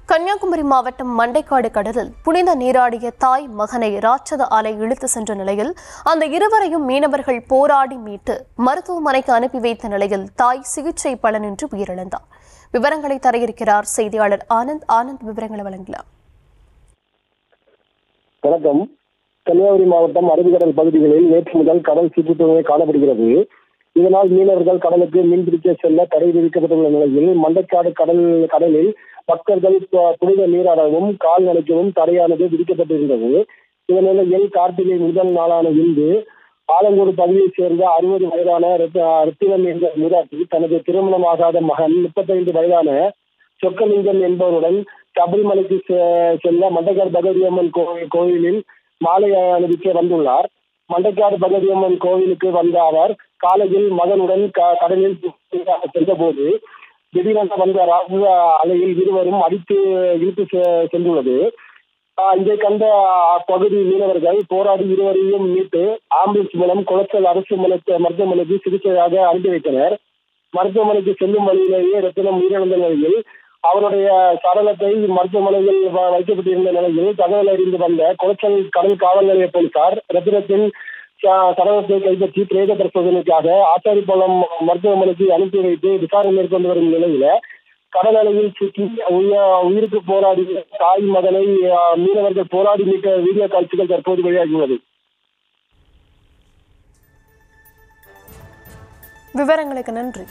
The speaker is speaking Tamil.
கன்னியாகுமரி மாவட்டம் மண்டைக்காடு கடலில் புனித நீராடிய தாய் மகனை ராட்சத அலை இழுத்து சென்ற நிலையில் அந்த இருவரையும் மீனவர்கள் போராடி மீட்டு மருத்துவமனைக்கு அனுப்பி வைத்த நிலையில் தாய் சிகிச்சை பலனின்றி உயிரிழந்தார். விவரங்களை தர இருக்கிறார் செய்தியாளர் ஆனந்த். விவரங்களை வழங்கலாம். வணக்கம். கன்னியாகுமரி மாவட்டம் அரபிக்கடல் பகுதிகளில் நேற்று முதல் கடல் சீற்றத்துவமே காணப்படுகிறது. இதனால் மீனவர்கள் கடலுக்கு மீன்பிடிக்க செல்ல தடை விதிக்கப்பட்டுள்ள நிலையில் மண்டைக்காடு கடலில் பக்தர்கள் புனித நீராடவும் கால் நனைக்கவும் தடையானது விதிக்கப்பட்டிருந்தது. இதனிலையில் கார்த்திகை முதல் நாளான இன்று ஆலங்கோடு பகுதியைச் சேர்ந்த 60 வயதான ரத்தினம் என்ற மூதாட்டி தனது திருமணமாகாத மகன் 35 வயதான சொக்கலிங்கம் என்பவருடன் சபரிமலைக்கு செல்ல மண்டைக்காடு பகவதியம்மன் கோயிலில் மாலை அணிவிக்க வந்துள்ளார். மண்டைக்காடு பகவதியம்மன் கோவிலுக்கு வந்த அவர் காலையில் மகனுடன் கடலில் சென்றபோது திடீரென வந்த ராட்சத அலையில் இருவரும் அடித்து இழுத்து சென்றுள்ளது. இதை கண்ட அப்பகுதி மீனவர்கள் போராடி இருவரையும் மீட்டு ஆம்புலன்ஸ் மூலம் குளச்சல் அரசு மருத்துவமனைக்கு சிகிச்சையாக அனுப்பி வைத்தனர். மருத்துவமனைக்கு செல்லும் வழியிலேயே ரத்தினம் உயிரிழந்த நிலையில் அவருடைய சடலத்தை மருத்துவமனையில் வைக்கப்பட்டிருந்த நிலையில் தகவல் அறிந்து வந்த குளச்சல் கடல் காவல் நிலைய போலீசார் ரத்தினத்தின் சடலத்தை கைப்பற்றி பிரேத பரிசோதனைக்காக ஆச்சாரிப்பாளையம் மருத்துவமனைக்கு அனுப்பி வைத்து விசாரணை மேற்கொண்டு வரும் நிலையில கடல் அலையில் சிக்கி உயிருக்கு போராடிய தாய் மகனை மீனவர்கள் போராடி மீட்ட வீடியோ காட்சிகள் தற்போது வெளியாகியுள்ளது. விவரங்களுக்கு நன்றி.